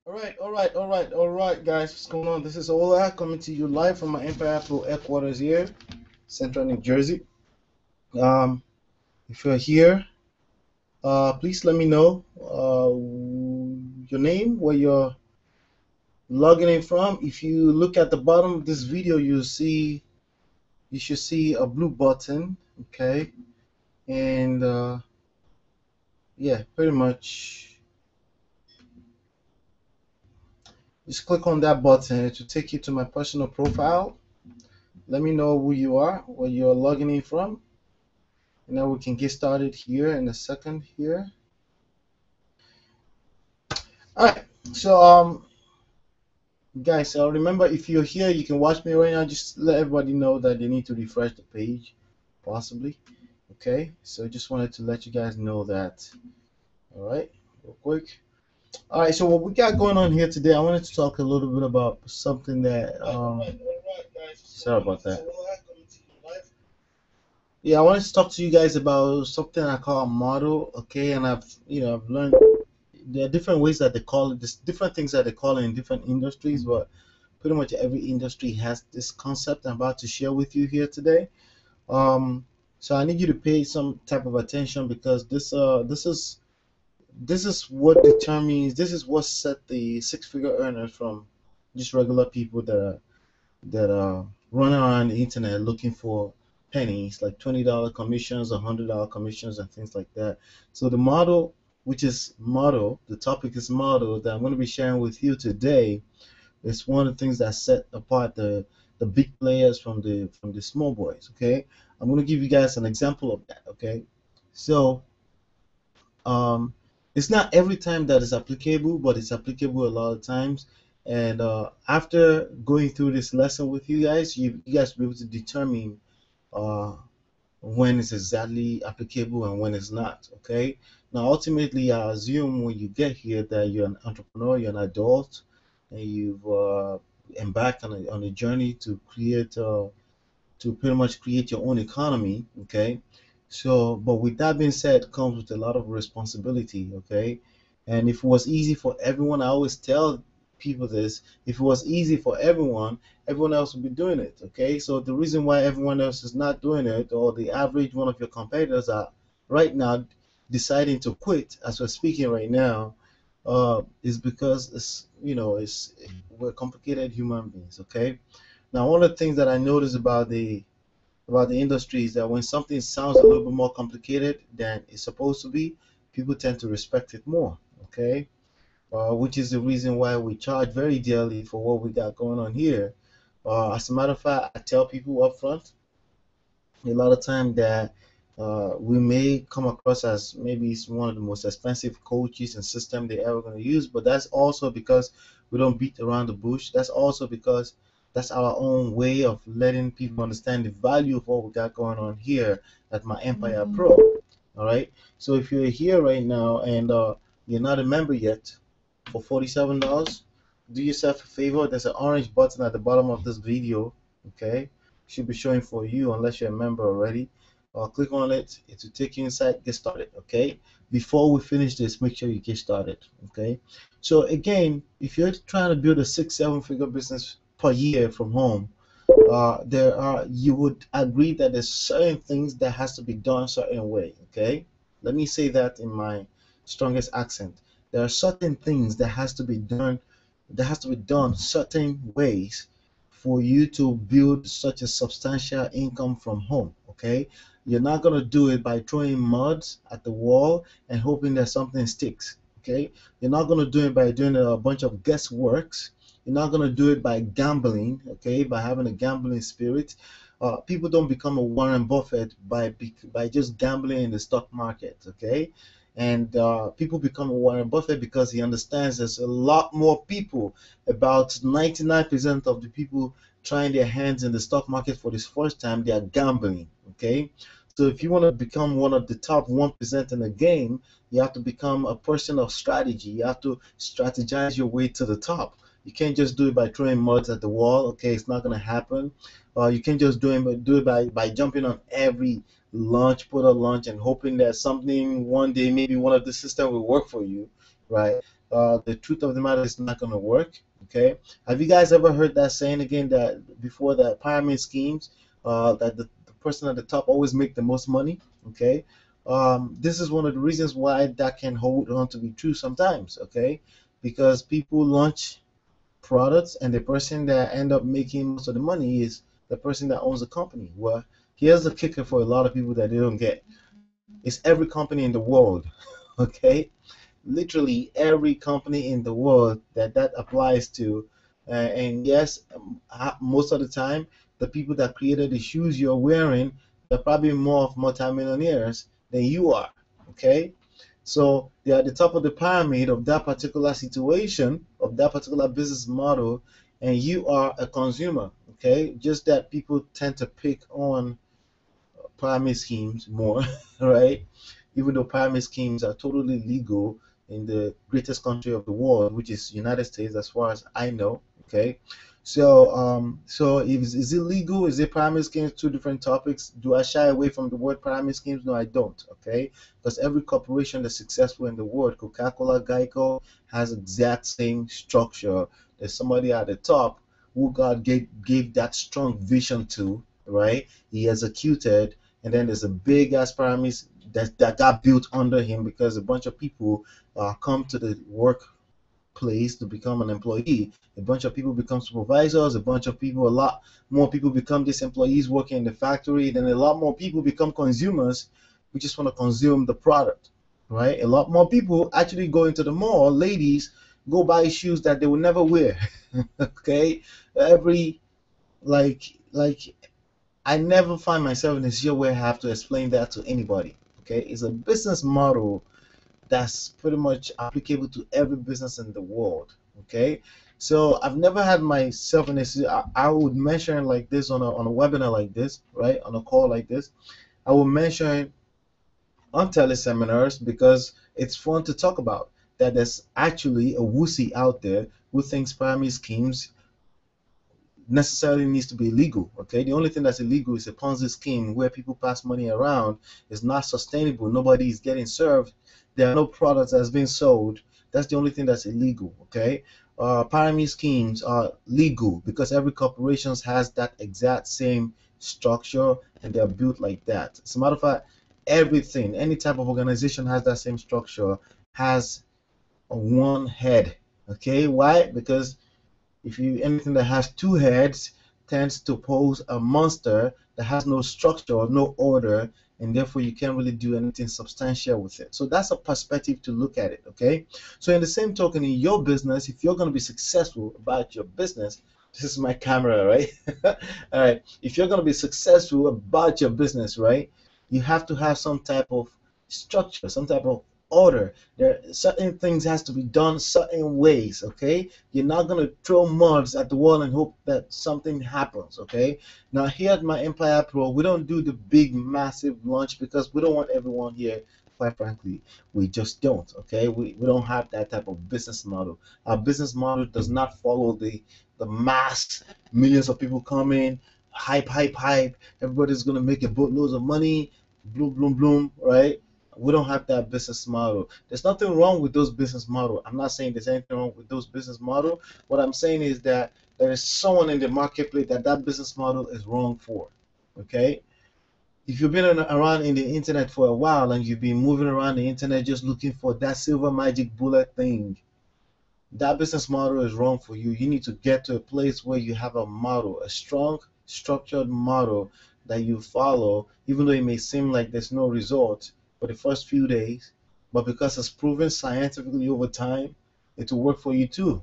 All right, guys. What's going on? This is Ola coming to you live from my Empire Pro headquarters here, Central New Jersey. Um, if you're here, please let me know your name, where you're logging in from. If you look at the bottom of this video, you should see a blue button, okay? And yeah, pretty much just click on that button. It will take you to my personal profile. Let me know who you are, where you're logging in from. And now we can get started here in a second here. All right. So guys, remember, if you're here, you can watch me right now. Just let everybody know that they need to refresh the page, possibly. Okay. So just wanted to let you guys know that. All right, real quick. All right. So what we got going on here today, I wanted to talk a little bit about something that. Sorry about that. Yeah, I wanted to talk to you guys about something I call a model. Okay, and I've learned there are different ways that they call it. There's different things that they call it in different industries, but pretty much every industry has this concept I'm about to share with you here today. Um, so I need you to pay some type of attention because this is what determines this is what set the six-figure earners from just regular people that run around the internet looking for pennies, like $20 commissions, $100 commissions, and things like that. So the model, which is model, the topic is model that I'm going to be sharing with you today. Is one of the things that set apart the big players from the small boys. Okay, I'm going to give you guys an example of that. Okay, so um, it's not every time that it's applicable, but it's applicable a lot of times. And after going through this lesson with you guys, you guys will be able to determine uh, when it's exactly applicable and when it's not. Okay. Now, ultimately, I assume when you get here that you're an entrepreneur, you're an adult, and you've embarked on a journey to create to pretty much create your own economy. Okay. So, but with that being said, comes with a lot of responsibility. Okay. And if it was easy for everyone, I always tell people this, if it was easy for everyone, everyone else would be doing it. Okay. So the reason why everyone else is not doing it, or the average one of your competitors are right now deciding to quit as we're speaking right now, is because it's we're complicated human beings. Okay. Now, one of the things that I notice about the industry is that when something sounds a little bit more complicated than it's supposed to be, people tend to respect it more. Okay, which is the reason why we charge very dearly for what we got going on here. As a matter of fact, I tell people up front a lot of time that we may come across as maybe it's one of the most expensive coaches and system they're ever going to use, but that's also because we don't beat around the bush. That's also because that's our own way of letting people understand the value of what we got going on here at my Empire Pro. All right. So if you're here right now and you're not a member yet, for $47, do yourself a favor. There's an orange button at the bottom of this video. Okay, should be showing for you unless you're a member already. Click on it. It will take you inside. Get started. Okay. Before we finish this, make sure you get started. Okay. So again, if you're trying to build a six, seven-figure business per year from home, there are you would agree that there's certain things that has to be done a certain way. Okay. Let me say that in my strongest accent. There are certain things that has to be done certain ways for you to build such a substantial income from home. Okay, you're not going to do it by throwing mud at the wall and hoping that something sticks. Okay, you're not going to do it by doing a bunch of guessworks. You're not going to do it by gambling. Okay, by having a gambling spirit. People don't become a Warren Buffett by just gambling in the stock market. Okay, and people become a Warren Buffett because he understands there's a lot more people. About 99% of the people trying their hands in the stock market for this first time, they are gambling. Okay, so if you want to become one of the top 1% in the game, you have to become a person of strategy. You have to strategize your way to the top. You can't just do it by throwing mud at the wall. Okay, it's not going to happen. You can't just do it by jumping on every launch, put a launch, and hoping that something one day, maybe one of the system will work for you, right? the truth of the matter is not going to work. Okay, have you guys ever heard that saying again, that before, that pyramid schemes, that the person at the top always make the most money? Okay, this is one of the reasons why that can hold on to be true sometimes. Okay, because people launch products, and the person that end up making most of the money is the person that owns the company. Well, here's the kicker for a lot of people that they don't get: it's every company in the world. Okay, literally every company in the world that applies to. And yes, most of the time, the people that created the shoes you're wearing, they're probably more of multimillionaires than you are. Okay, so they're at the top of the pyramid of that particular situation, of that particular business model, and you are a consumer. Okay, just that people tend to pick on pyramid schemes more, right? Even though pyramid schemes are totally legal in the greatest country of the world, which is United States, as far as I know. Okay, so is it legal? Is it pyramid schemes? Two different topics. Do I shy away from the word pyramid schemes? No, I don't. Okay, because every corporation that's successful in the world, Coca-Cola, Geico, has exact same structure. There's somebody at the top who God gave that strong vision to, right? He executed, and then there's a big ass pyramid that got built under him, because a bunch of people come to the workplace to become an employee. A bunch of people become supervisors. A bunch of people, a lot more people become these employees working in the factory. Then a lot more people become consumers. We just want to consume the product, right? A lot more people actually go into the mall. Ladies go buy shoes that they will never wear. Okay, every like I never find myself in a situation where I have to explain that to anybody. Okay, it's a business model that's pretty much applicable to every business in the world. Okay, so I've never had myself in a I would mention like this on a webinar like this, right? On a call like this, I will mention on teleseminars, because it's fun to talk about that. There's actually a wussy out there who thinks pyramid schemes necessarily needs to be illegal. Okay, the only thing that's illegal is a Ponzi scheme where people pass money around. It's not sustainable. Nobody is getting served. There are no products that's being sold. That's the only thing that's illegal. Okay, pyramid schemes are legal because every corporation has that exact same structure, and they're built like that. As a matter of fact, everything, any type of organization has that same structure, has a one head. Okay, why? Because if you anything that has two heads tends to pose a monster that has no structure or no order, and therefore you can't really do anything substantial with it. So that's a perspective to look at it. Okay. So in the same token, in your business, if you're going to be successful about your business, this is my camera, right? All right. If you're going to be successful about your business, right, you have to have some type of structure, some type of order. There certain things has to be done certain ways. Okay, you're not gonna throw muds at the wall and hope that something happens. Okay, now here at my Empire Pro, we don't do the big massive launch because we don't want everyone here. Quite frankly, we just don't. Okay, we don't have that type of business model. Our business model does not follow the mass millions of people coming, hype. Everybody's gonna make a boatloads of money, bloom, right? We don't have that business model. There's nothing wrong with those business model. I'm not saying there's anything wrong with those business model. What I'm saying is that there is someone in the marketplace that business model is wrong for. Okay, if you've been around in the internet for a while and you've been moving around the internet just looking for that silver magic bullet thing, that business model is wrong for you. You need to get to a place where you have a model, a strong, structured model that you follow, even though it may seem like there's no result for the first few days, but because it's proven scientifically over time, it will work for you too.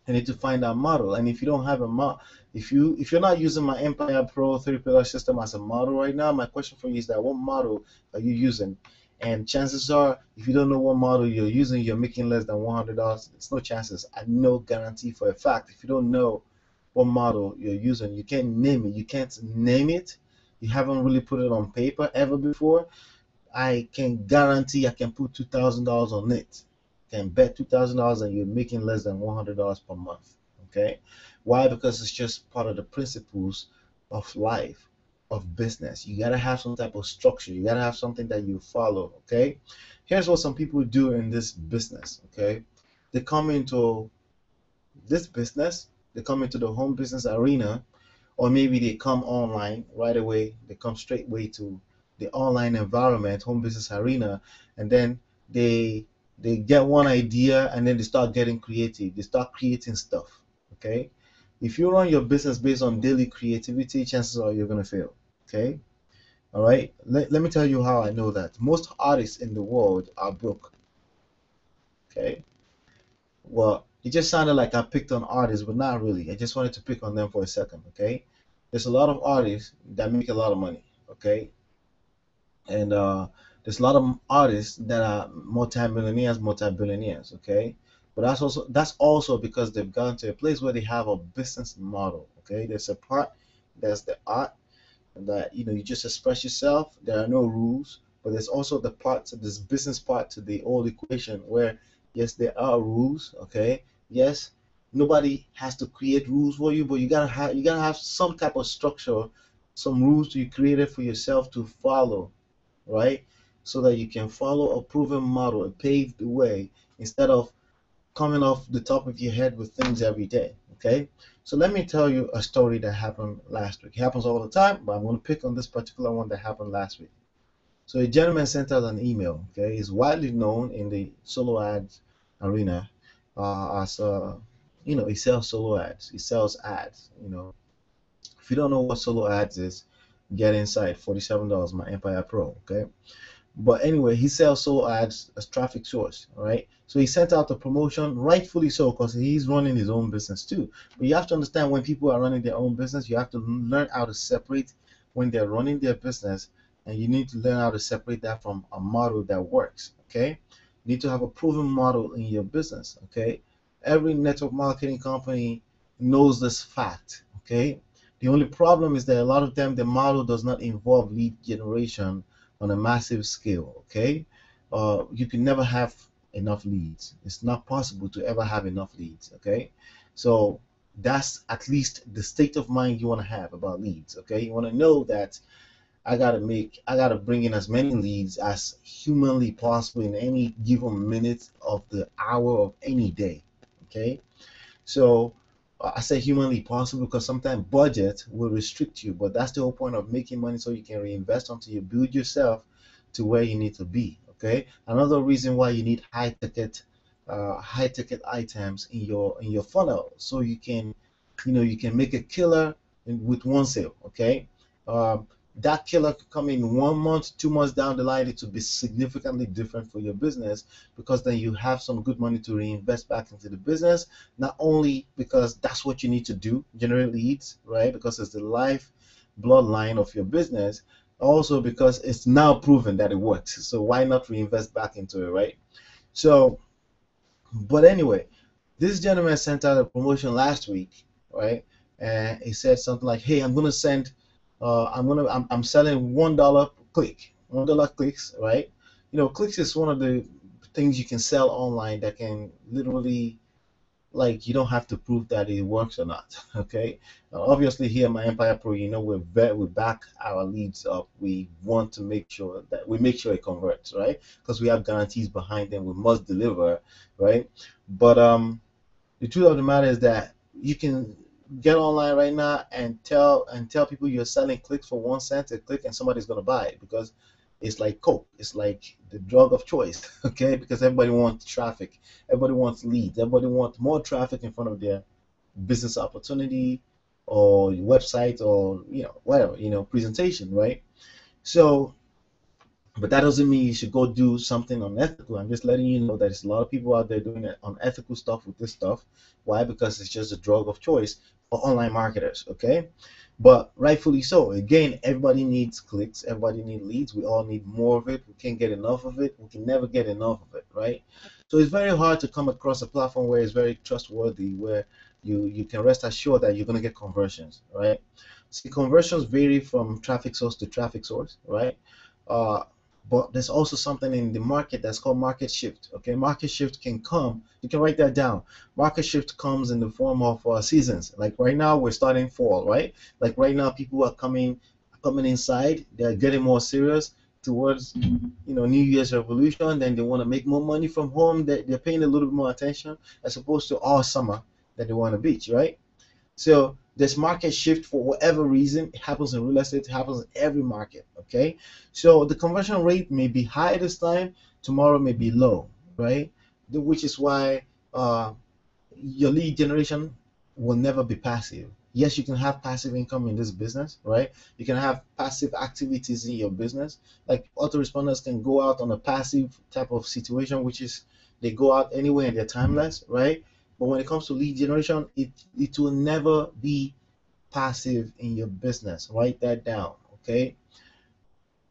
You need to find that model. And if you don't have a model, if you're not using my Empire Pro 3 pillar system as a model right now, my question for you is that what model are you using? And chances are, if you don't know what model you're using, you're making less than $100. It's no chances. I no guarantee for a fact. If you don't know what model you're using, you can't name it. You can't name it. You haven't really put it on paper ever before. I can guarantee I can put $2,000 on it. Can bet $2,000 and you're making less than $100 per month. Okay, why? Because it's just part of the principles of life, of business. You gotta have some type of structure. You gotta have something that you follow. Okay, here's what some people do in this business. Okay, they come into this business, they come into the home business arena, or maybe they come online right away. They come straight way to the online environment, home business arena, and then they they get one idea and then they start getting creative. They start creating stuff. Okay, if you run your business based on daily creativity, chances are you're gonna fail. Okay, all right. Let me tell you how I know that. Most artists in the world are broke. Okay, well, it just sounded like I picked on artists, but not really. I just wanted to pick on them for a second. Okay, there's a lot of artists that make a lot of money. Okay, and there's a lot of artists that are multi-millionaires, multi-billionaires. Okay, but that's also because they've gotten to a place where they have a business model. Okay, there's a part that's the art that you just express yourself. There are no rules, but there's also the part to this business part to the old equation where yes, there are rules. Okay, yes, nobody has to create rules for you, but you gotta have some type of structure, some rules you created for yourself to follow, right? So that you can follow a proven model, a paved way, instead of coming off the top of your head with things every day. Okay, so let me tell you a story that happened last week. It happens all the time, but I'm going to pick on this particular one that happened last week. So a gentleman sent out an email. Okay, he's widely known in the solo ads arena as he sells solo ads. He sells ads. If you don't know what solo ads is, get inside. $47, my Empire Pro. Okay, but anyway, he sells solo ads as traffic source, right? So he sent out a promotion, rightfully so, because he's running his own business too. But you have to understand when people are running their own business, you have to learn how to separate when they're running their business, and you need to learn how to separate that from a model that works. Okay, you need to have a proven model in your business. Okay, every network marketing company knows this fact. Okay, the only problem is that a lot of them the model does not involve lead generation on a massive scale. Okay, you can never have enough leads. It's not possible to ever have enough leads. Okay, so that's at least the state of mind you want to have about leads. Okay, you want to know that I gotta bring in as many leads as humanly possible in any given minute of the hour of any day. Okay, so I say humanly possible because sometimes budget will restrict you, but that's the whole point of making money so you can reinvest until you build yourself to where you need to be. Okay. Another reason why you need high ticket items in your funnel so you can make a killer with one sale. Okay. Um, that killer could come in 1 month, 2 months down the line. It will be significantly different for your business because then you have some good money to reinvest back into the business, not only because that's what you need to do, generate leads, right? Because it's the life bloodline of your business, also because it's now proven that it works. So why not reinvest back into it, right? So, but anyway, this gentleman sent out a promotion last week, right? And he said something like, "Hey, I'm selling $1 click, $1 clicks, right? Clicks is one of the things you can sell online that can literally, like, you don't have to prove that it works or not. Okay, obviously here at my Empire Pro, we back our leads up. We want to make sure it converts, right? Because we have guarantees behind them. We must deliver, right? But the truth of the matter is that you can get online right now and tell people you're selling clicks for 1 cent a click, and somebody's gonna buy it because it's like Coke. It's like the drug of choice. Okay, because everybody wants traffic, everybody wants leads, everybody wants more traffic in front of their business opportunity or website or whatever presentation, right? So but that doesn't mean you should go do something unethical. I'm just letting you know that there's a lot of people out there doing unethical stuff with this stuff. Why? Because it's just a drug of choice for online marketers. Okay, but rightfully so. Again, everybody needs clicks. Everybody needs leads. We all need more of it. We can't get enough of it. We can never get enough of it, right? So it's very hard to come across a platform where it's very trustworthy, where you can rest assured that you're going to get conversions, right? See, conversions vary from traffic source to traffic source, right? Uh, but there's also something in the market that's called market shift. Okay, market shift can come. You can write that down. Market shift comes in the form of seasons. Like right now, we're starting fall, right? Like right now, people are coming inside. They're getting more serious. towards New Year's revolution. Then they want to make more money from home. They're paying a little bit more attention as opposed to all summer that they want to beach, right? So this market shift, for whatever reason, it happens in real estate, it happens in every market. Okay, so the conversion rate may be high this time, tomorrow may be low, right? Which is why your lead generation will never be passive. Yes, you can have passive income in this business, right? You can have passive activities in your business. Like autoresponders can go out on a passive type of situation, which is they go out anywhere and they're timeless, right? But when it comes to lead generation, it will never be passive in your business. Write that down, okay?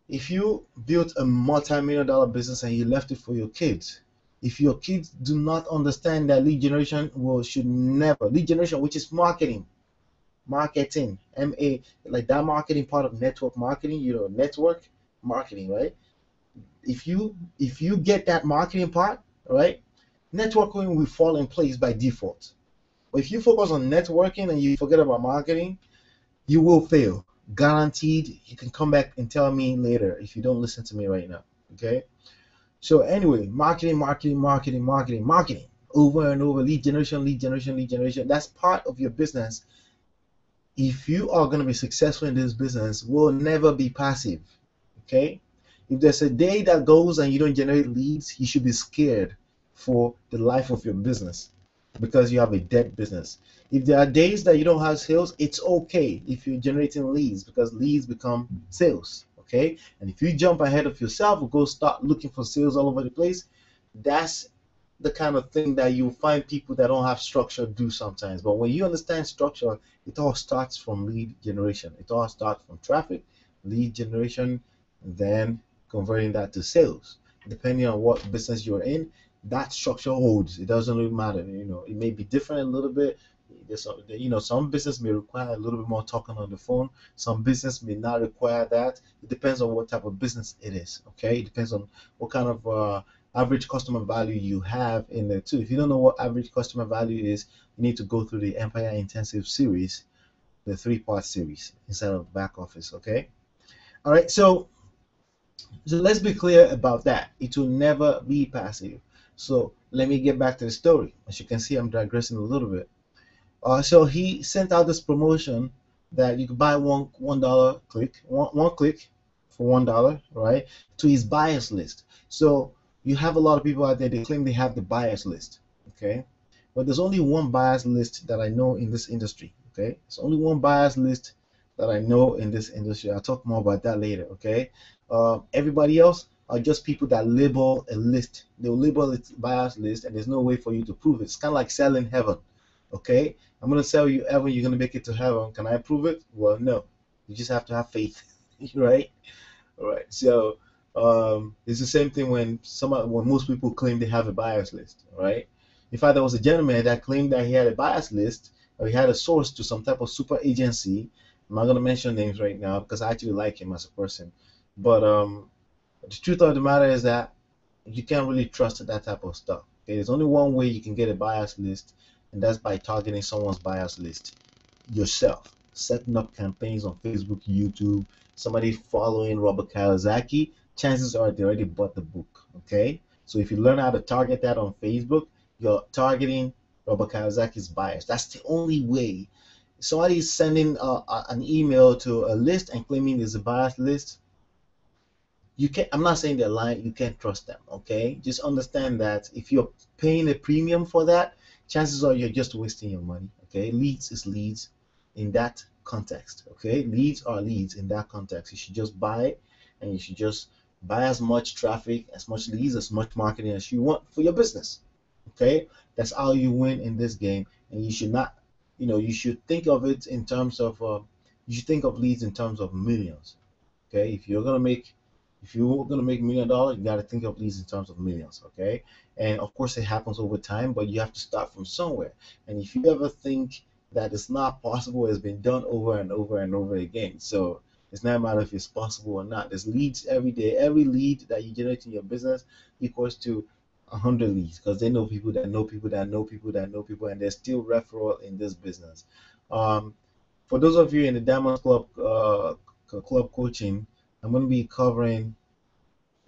If you built a multi-million dollar business and you left it for your kids, if your kids do not understand that lead generation should never lead generation, which is marketing, like that marketing part of network marketing, network marketing, right? If you get that marketing part, right, networking will fall in place by default. But if you focus on networking and you forget about marketing, you will fail. Guaranteed. You can come back and tell me later if you don't listen to me right now. Okay? So anyway, marketing, marketing, marketing, marketing, marketing. Over and over, lead generation, lead generation, lead generation. That's part of your business. If you are going to be successful in this business, will never be passive. Okay? If there's a day that goes and you don't generate leads, you should be scared for the life of your business because you have a dead business. If there are days that you don't have sales, it's okay if you're generating leads because leads become sales. Okay? And if you jump ahead of yourself or go start looking for sales all over the place, that's the kind of thing that you find people that don't have structure do sometimes. But when you understand structure, it all starts from lead generation. It all starts from traffic, lead generation, then converting that to sales. Depending on what business you're in, that structure holds. It doesn't really matter. It may be different a little bit. Some business may require a little bit more talking on the phone. Some business may not require that. It depends on what type of business it is. Okay, it depends on what kind of average customer value you have in there too. If you don't know what average customer value is, you need to go through the Empire Intensive series, the 3-part series inside of back office. Okay, all right. So let's be clear about that. It will never be passive. So let me get back to the story. As you can see, I'm digressing a little bit. So he sent out this promotion that you could buy $1 click, one click for $1, right, to his buyers list. So you have a lot of people out there, they claim they have the buyers list, okay, but there's only one buyers list that I know in this industry. Okay, it's only one buyers list that I know in this industry. I'll talk more about that later. Okay, everybody else are just people that label a list. They'll label it buyers list, and there's no way for you to prove it. It's kind of like selling heaven. Okay, I'm gonna sell you heaven. You're gonna make it to heaven. Can I prove it? Well, no. You just have to have faith, right? All right. So it's the same thing when most people claim they have a buyers list, right? In fact, there was a gentleman that claimed that he had a buyers list or he had a source to some type of super agency. I'm not gonna mention names right now because I actually like him as a person, but the truth of the matter is that you can't really trust that type of stuff. Okay? There's only one way you can get a buyers list, and that's by targeting someone's buyers list yourself, setting up campaigns on Facebook, YouTube, somebody following Robert Kiyosaki. Chances are they already bought the book. Okay, so if you learn how to target that on Facebook, you're targeting Robert Kiyosaki's buyers. That's the only way. Somebody is sending an email to a list and claiming there's a buyers list. You can't. I'm not saying they're lying. You can't trust them. Okay, just understand that if you're paying a premium for that, chances are you're just wasting your money. Okay, leads is leads in that context. Okay, leads are leads in that context. You should just buy, and you should just buy as much traffic, as much leads, as much marketing as you want for your business. Okay, that's how you win in this game, and you should not, you should think of it in terms of, you should think of leads in terms of millions. Okay, if you're gonna make $1 million, you got to think of leads in terms of millions. Okay, and of course it happens over time, but you have to start from somewhere. And if you ever think that it's not possible, it's been done over and over and over again. So it's not a matter if it's possible or not. There's leads every day. Every lead that you generate in your business equals to 100 leads because they know people that know people that know people that know people, and there's still referral in this business. Um, for those of you in the Diamond Club, club coaching, I'm going to be covering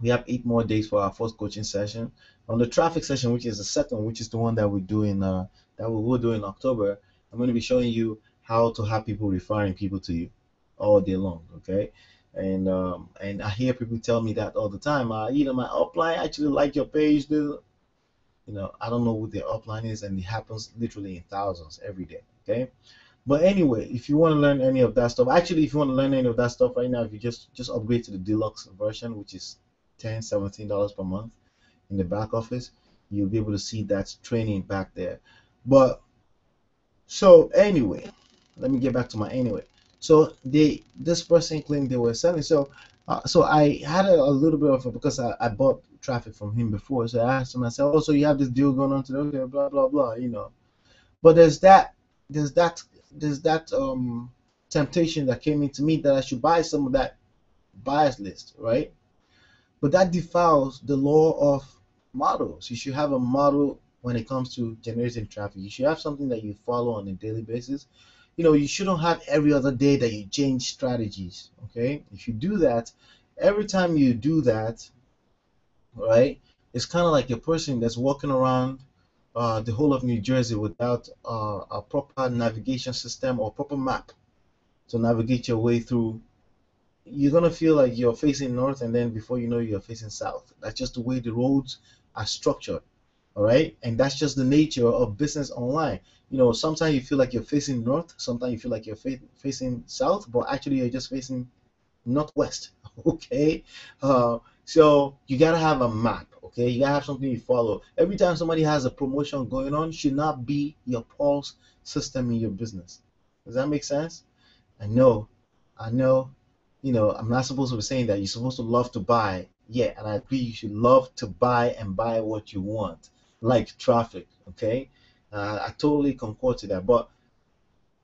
We have 8 more days for our first coaching session. On the traffic session, which is the second, which is the one that we do in that we will do in October, I'm going to be showing you how to have people referring people to you all day long. Okay, and I hear people tell me that all the time. My upline actually like your page. I don't know who their upline is, and it happens literally in thousands every day. Okay, but anyway, if you want to learn any of that stuff, actually, if you want to learn any of that stuff right now, if you just upgrade to the deluxe version, which is $17 per month in the back office, you'll be able to see that training back there. But so anyway, let me get back to my anyway. So this person claimed they were selling. So I had a little bit of because I bought traffic from him before. So I asked him, I said, "Oh, so you have this deal going on today? Okay, blah blah blah." But there's that there's that temptation that came into me that I should buy some of that bias list, right? But that defiles the law of models. You should have a model when it comes to generating traffic. You should have something that you follow on a daily basis. You shouldn't have every other day that you change strategies. Okay? If you do that, every time you do that, right, it's kind of like a person that's walking around the whole of New Jersey without a proper navigation system or proper map to navigate your way through. You're gonna feel like you're facing north, and then before you know you're facing south. That's just the way the roads are structured. All right, and that's just the nature of business online. Sometimes you feel like you're facing north, sometimes you feel like you're facing south, but actually you're just facing northwest. Okay, so you gotta have a map. Okay, you gotta have something you follow. Every time somebody has a promotion going on, should not be your pulse system in your business. Does that make sense? I know, I know. I'm not supposed to be saying that. You're supposed to love to buy. Yeah, and I agree. You should love to buy and buy what you want, like traffic. Okay, I totally concord to that. But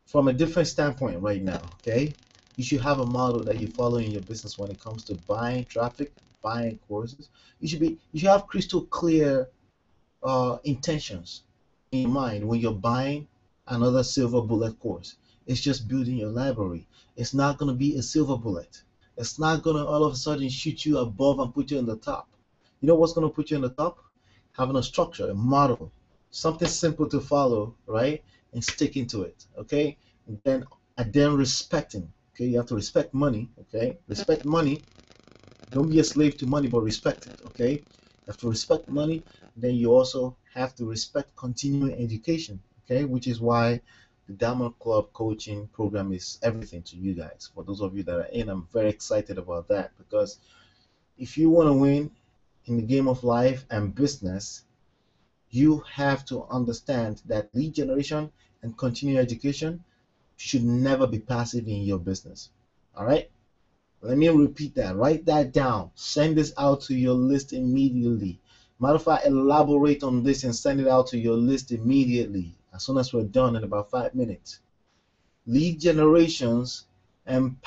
from a different standpoint right now, okay, you should have a model that you follow in your business when it comes to buying traffic, buying courses. You should have crystal clear intentions in your mind when you're buying another silver bullet course. It's just building your library. It's not going to be a silver bullet. It's not going to all of a sudden shoot you above and put you in the top. You know what's going to put you in the top? Having a structure, a model, something simple to follow, right? And sticking to it, okay? And then respecting, okay? You have to respect money, okay? Respect money. Don't be a slave to money, but respect it, okay? You have to respect money. Then you also have to respect continuing education, okay? Which is why the Diamond Club coaching program is everything to you guys. For those of you that are in, I'm very excited about that because if you want to win in the game of life and business, you have to understand that lead generation and continuing education should never be passive in your business. All right? Let me repeat that. Write that down. Send this out to your list immediately. Matter of fact, elaborate on this and send it out to your list immediately as soon as we're done in about 5 minutes. Lead generations and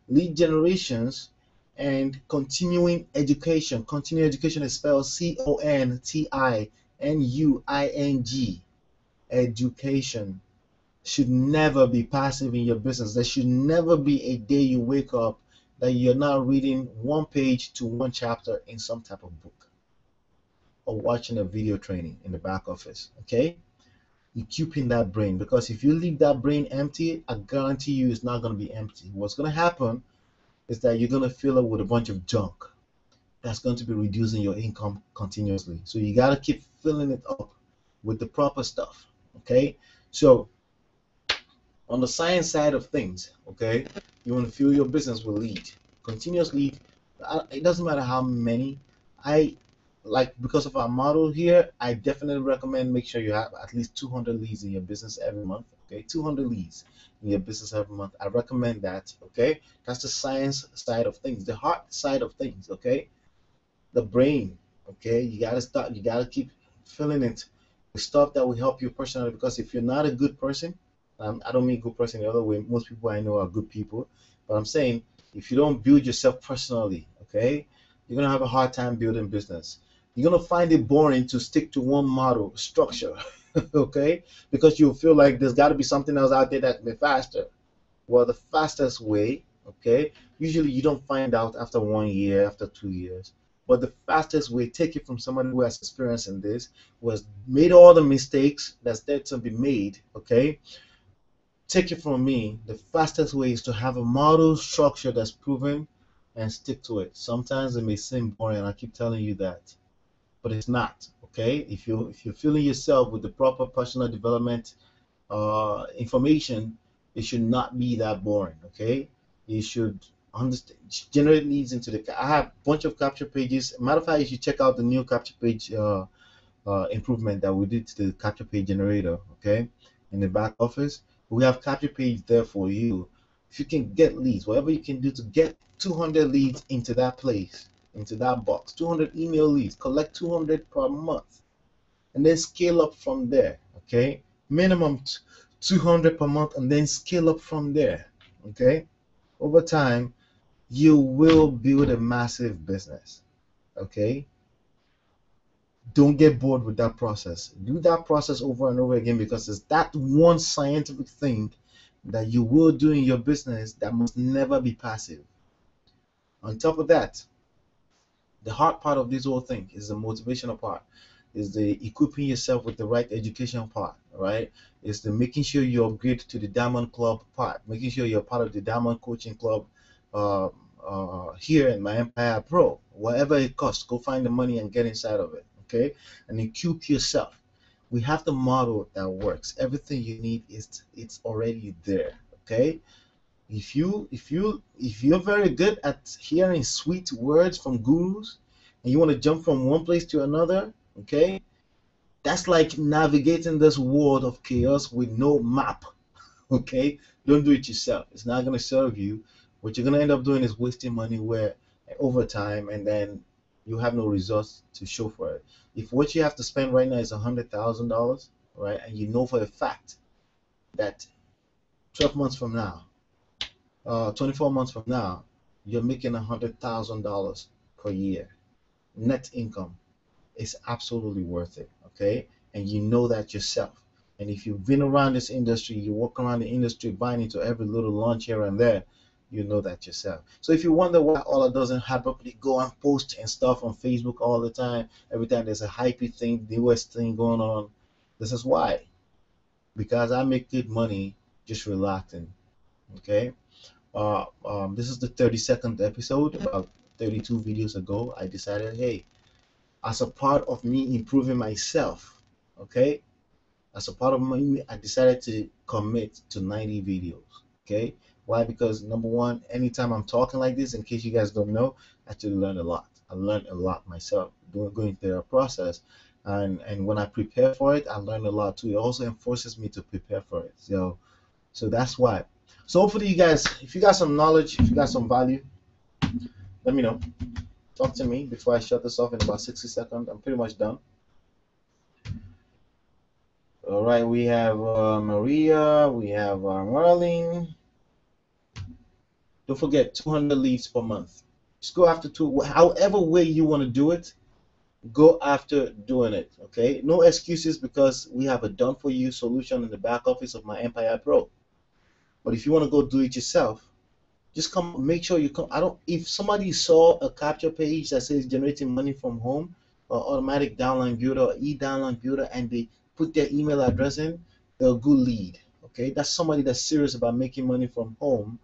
lead generations and continuing education. Continuing education is spelled CONTINUING. Education should never be passive in your business. There should never be a day you wake up that you're not reading one page to one chapter in some type of book or watching a video training in the back office. Okay? You keep in that brain because if you leave that brain empty, I guarantee you it's not going to be empty. What's going to happen is that you're going to fill it with a bunch of junk that's going to be reducing your income continuously. So you got to keep filling it up with the proper stuff. Okay? So on the science side of things, okay, you want to fuel your business with lead, continuous lead. It doesn't matter how many. I like because of our model here. I definitely recommend make sure you have at least 200 leads in your business every month. Okay, 200 leads in your business every month. I recommend that. Okay, that's the science side of things. The heart side of things. Okay, the brain. Okay, you gotta start. You gotta keep filling it with stuff that will help you personally. Because if you're not a good person, I don't mean good person the other way. Most people I know are good people, but I'm saying if you don't build yourself personally, okay, you're gonna have a hard time building business. You're gonna find it boring to stick to one model structure, okay, because you feel like there's got to be something else out there that can be faster. Well, the fastest way, okay, Usually you don't find out after 1 year, after 2 years. But the fastest way, take it from somebody who has experience in this, was made all the mistakes that's there to be made. Okay, take it from me. The fastest way is to have a model structure that's proven and stick to it. Sometimes it may seem boring, and I keep telling you that, but it's not. Okay, if you're feeling yourself with the proper personal development information, it should not be that boring. Okay, you should understand, generate leads into the. I have a bunch of capture pages. Matter of fact, you should check out the new capture page improvement that we did to the capture page generator. Okay, in the back office, we have capture page there for you. If you can get leads, whatever you can do to get 200 leads into that place, into that box, 200 email leads, collect 200 per month, and then scale up from there. Okay, minimum 200 per month, and then scale up from there. Okay, over time you will build a massive business. Okay, don't get bored with that process. Do that process over and over again, because it's that one scientific thing that you will do in your business that must never be passive. On top of that, the hard part of this whole thing is the motivational part, is the equipping yourself with the right education part, right? Is the making sure you upgrade to the Diamond Club part, making sure you're part of the Diamond Coaching Club uh, here in my Empire Pro. Whatever it costs, go find the money and get inside of it, okay? And equip yourself. We have the model that works. Everything you need is it's already there, okay? If you're very good at hearing sweet words from gurus, and you want to jump from one place to another, okay, that's like navigating this world of chaos with no map. Okay, don't do it yourself. It's not going to serve you. What you're going to end up doing is wasting money where over time, and then you have no results to show for it. If what you have to spend right now is $100,000, right, and you know for a fact that 12 months from now, 24 months from now, you're making $100,000 per year net income, is absolutely worth it. Okay, and you know that yourself. And if you've been around this industry, you walk around the industry buying into every little lunch here and there, you know that yourself. So if you wonder why Ola doesn't happily go and post and stuff on Facebook all the time, every time there's a hypey thing, the newest thing going on, this is why. Because I make good money just relaxing. Okay. This is the 32nd episode. About 32 videos ago, I decided, hey, as a part of me improving myself, okay, as a part of me, I decided to commit to 90 videos. Okay, why? Because number one, anytime I'm talking like this, in case you guys don't know, I actually learn a lot. I learned a lot myself going through the process, and when I prepare for it, I learn a lot too. It also enforces me to prepare for it. So that's why. So hopefully you guys, if you got some knowledge, if you got some value, let me know. Talk to me before I shut this off in about 60 seconds. I'm pretty much done. All right, we have Maria, we have Marlene. Don't forget, 200 leads per month. Just go after two, however way you want to do it, go after doing it, okay? No excuses, because we have a done-for-you solution in the back office of my Empire Pro. But if you want to go do it yourself, just come, make sure you come. If somebody saw a capture page that says generating money from home, or automatic downline builder, or e-downline builder, and they put their email address in, they're a good lead. Okay, that's somebody that's serious about making money from home.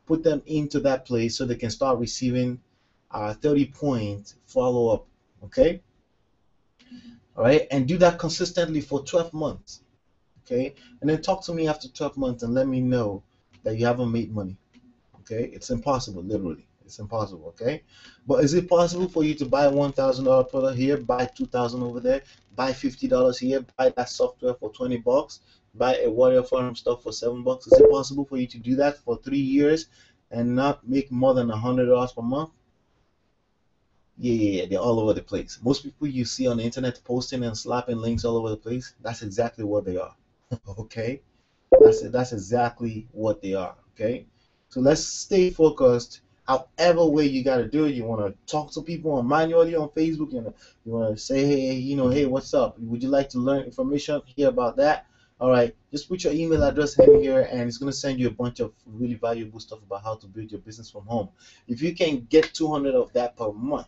Put them into that place so they can start receiving 30-point follow-up. Okay, all right, and do that consistently for 12 months. Okay, and then talk to me after 12 months and let me know that you haven't made money. Okay, it's impossible, literally. It's impossible. Okay, but is it possible for you to buy $1,000 product here, buy 2,000 over there, buy $50 here, buy that software for $20, buy a Warrior Forum stuff for $7? Is it possible for you to do that for 3 years and not make more than $100 per month? Yeah, they're all over the place. Most people you see on the internet posting and slapping links all over the place, that's exactly what they are. Okay, that's exactly what they are. Okay, so let's stay focused. However way you got to do it, you want to talk to people on manually on Facebook. You want to say, hey, hey, what's up? Would you like to learn information here about that? All right, just put your email address in here, and it's gonna send you a bunch of really valuable stuff about how to build your business from home. If you can get 200 of that per month,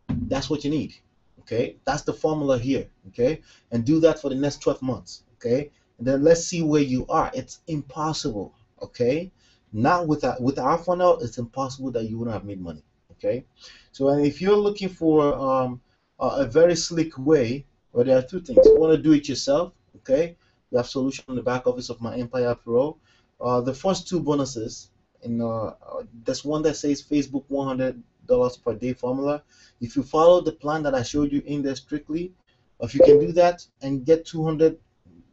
that's what you need. Okay, that's the formula here. Okay, and do that for the next 12 months. Okay, and then let's see where you are. It's impossible. Okay, now with our funnel, it's impossible that you wouldn't have made money. Okay, so and if you're looking for a very slick way, well, there are two things. You want to do it yourself. Okay, we have solution on the back office of My Empire Pro. The first two bonuses, there's one that says Facebook $100 per day formula. If you follow the plan that I showed you in there strictly, if you can do that and get 200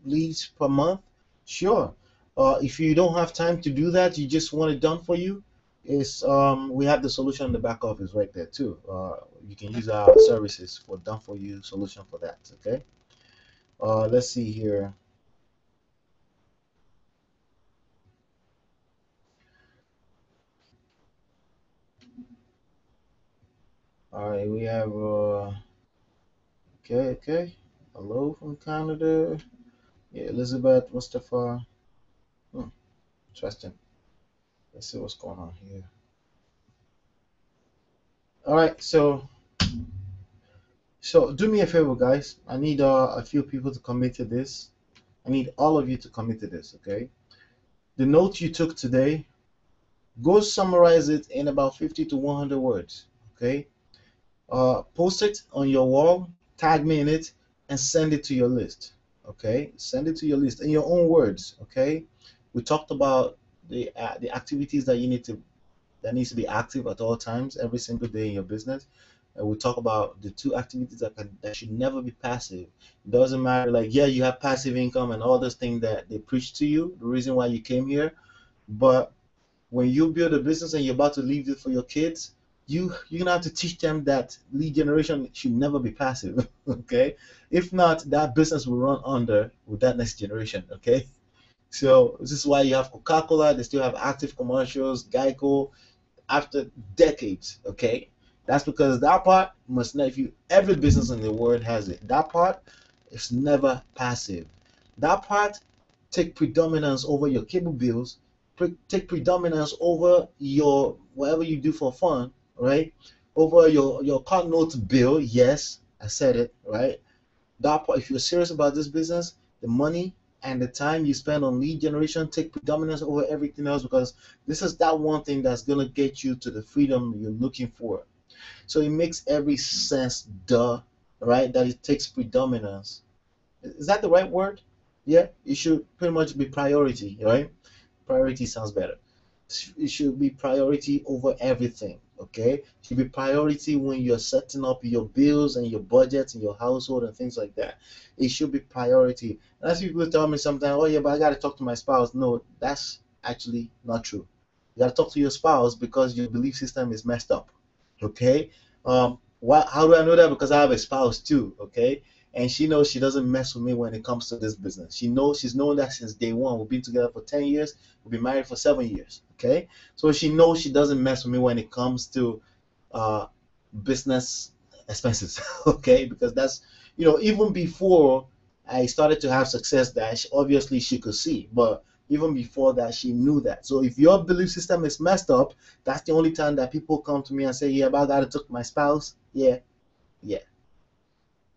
leads per month, sure. If you don't have time to do that, you just want it done for you, is we have the solution in the back office right there too. You can use our services for done for you solution for that. Okay. Let's see here. All right, we have okay. Hello from Canada. Yeah, Elizabeth Mustafa. Hmm, interesting. Let's see what's going on here. All right, so do me a favor, guys. I need a few people to commit to this. I need all of you to commit to this. Okay. The notes you took today, go summarize it in about 50 to 100 words. Okay. Post it on your wall, tag me in it, and send it to your list. Okay. Send it to your list in your own words. Okay. We talked about the activities that you need to that needs to be active at all times, every single day in your business. And we talk about the two activities that should never be passive. It doesn't matter, like, yeah, you have passive income and all those things that they preach to you, the reason why you came here. But when you build a business and you're about to leave it for your kids, you're gonna have to teach them that lead generation should never be passive. Okay, if not, that business will run under with that next generation. Okay, so this is why you have Coca-Cola, they still have active commercials, Geico, after decades. Okay, that's because that part must not. If you every business in the world has it. That part is never passive. That part take predominance over your cable bills. Take predominance over your whatever you do for fun, right? Over your car note bill. Yes, I said it right. That part, if you're serious about this business, the money and the time you spend on lead generation take predominance over everything else, because this is that one thing that's gonna get you to the freedom you're looking for. So it makes every sense, duh, right? That it takes predominance. Is that the right word? Yeah, it should pretty much be priority, right? Priority sounds better. It should be priority over everything. Okay, it should be priority when you're setting up your bills and your budgets and your household and things like that. It should be priority. And as people tell me sometimes, oh yeah, but I gotta talk to my spouse. No, that's actually not true. You gotta talk to your spouse because your belief system is messed up. Okay. How do I know that? Because I have a spouse too. Okay, and she knows she doesn't mess with me when it comes to this business. She's known that since day one. We've been together for 10 years. We've been married for 7 years. Okay, so she knows she doesn't mess with me when it comes to uh, business expenses. Okay, because that's even before I started to have success, that obviously she could see, but even before that she knew that. So if your belief system is messed up, that's the only time that people come to me and say, yeah, but I gotta talk to my spouse. Yeah, yeah.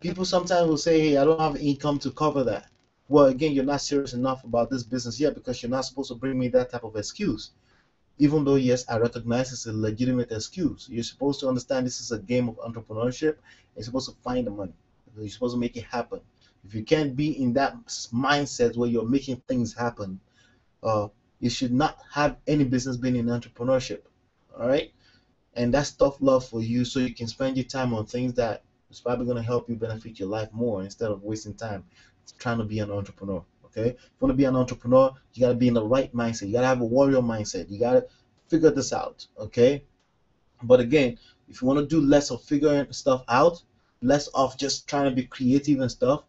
People sometimes will say, hey, I don't have income to cover that. Well, again, you're not serious enough about this business yet, because you're not supposed to bring me that type of excuse. Even though, yes, I recognize it's a legitimate excuse. You're supposed to understand this is a game of entrepreneurship. You're supposed to find the money. You're supposed to make it happen. If you can't be in that mindset where you're making things happen, uh, you should not have any business being in entrepreneurship. All right, and that's tough love for you, so you can spend your time on things that is probably going to help you benefit your life more, instead of wasting time trying to be an entrepreneur. Okay, if you want to be an entrepreneur, you got to be in the right mindset. You got to have a warrior mindset. You got to figure this out. Okay, but again, if you want to do less of figuring stuff out, less of just trying to be creative and stuff,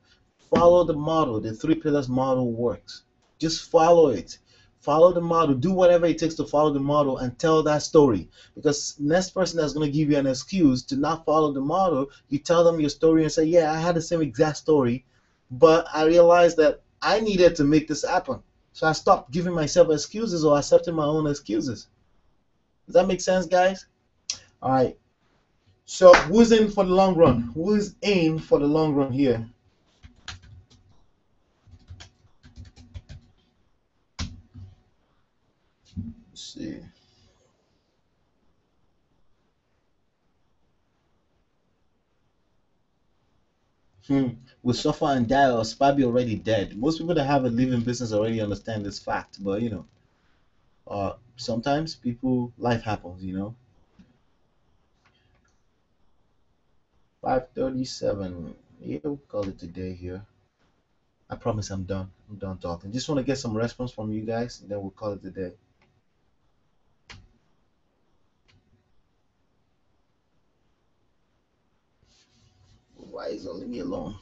follow the model. The three pillars model works. Just follow it. Follow the model. Do whatever it takes to follow the model and tell that story. Because next person that's going to give you an excuse to not follow the model, you tell them your story and say, yeah, I had the same exact story, but I realized that I needed to make this happen. So I stopped giving myself excuses or accepting my own excuses. Does that make sense, guys? All right. So who's in for the long run? Who's in for the long run here? Let's see. Hmm. Will suffer and die or probably already dead. Most people that have a living business already understand this fact, but sometimes people life happens. 5:37. Yeah, we'll call it a day here. I promise I'm done. I'm done talking. Just want to get some response from you guys, and then we'll call it a day. Why is it leave me alone?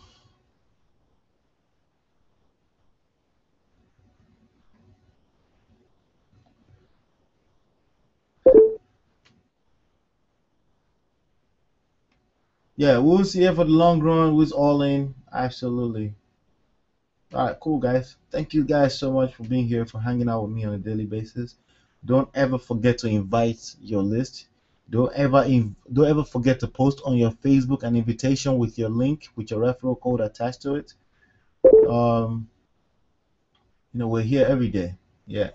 Yeah, we'll see here for the long run. Who's all in? Absolutely. All right, cool, guys. Thank you guys so much for being here, for hanging out with me on a daily basis. Don't ever forget to invite your list. Don't ever forget to post on your Facebook an invitation with your link with your referral code attached to it. Um, we're here every day. Yeah,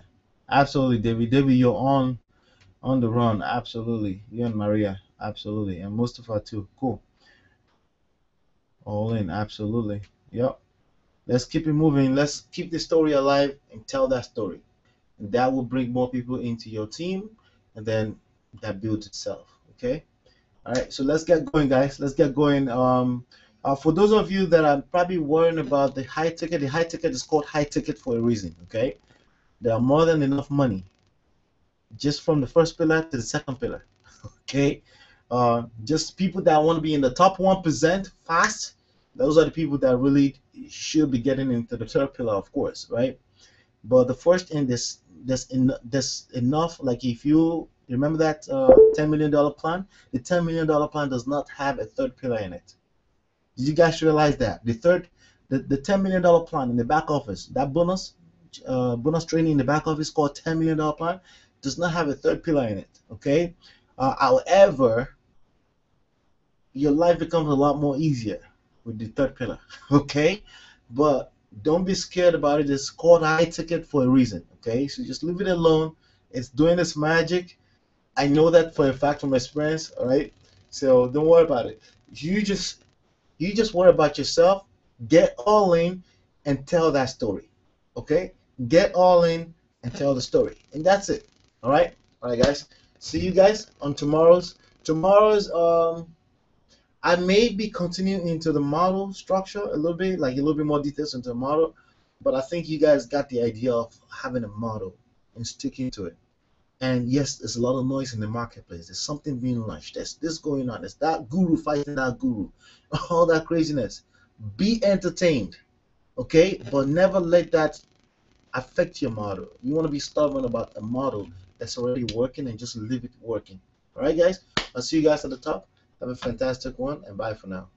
absolutely, David. David, you're on the run. Absolutely, you and Maria. Absolutely, and Mustafa too. Cool. All in. Absolutely. Yep. Let's keep it moving. Let's keep the story alive and tell that story. And that will bring more people into your team, and then that builds itself. Okay. All right. So let's get going, guys. Let's get going. For those of you that are probably worrying about the high ticket is called high ticket for a reason. Okay. There are more than enough money just from the first pillar to the second pillar. Okay. Just people that want to be in the top 1% fast. Those are the people that really should be getting into the third pillar, of course, right? But the first in this enough. Like if you remember that $10 million plan, the $10 million plan does not have a third pillar in it. Did you guys realize that the $10 million plan in the back office, that bonus training in the back office called $10 million plan, does not have a third pillar in it. Okay. However, your life becomes a lot more easier with the third pillar. Okay, but don't be scared about it. It's called high ticket for a reason. Okay, so just leave it alone. It's doing its magic. I know that for a fact from experience. All right, so don't worry about it. You just worry about yourself. Get all in and tell that story. Okay, get all in and tell the story, and that's it. All right, guys. See you guys on tomorrow's. I may be continuing into the model structure a little bit, like a little bit more details into the model, but I think you guys got the idea of having a model and sticking to it. And yes, there's a lot of noise in the marketplace. There's something being launched. There's this going on. There's that guru fighting that guru. All that craziness. Be entertained, okay? But never let that affect your model. You want to be stubborn about a model that's already working and just leave it working. All right, guys? I'll see you guys at the top. Have a fantastic one, and bye for now.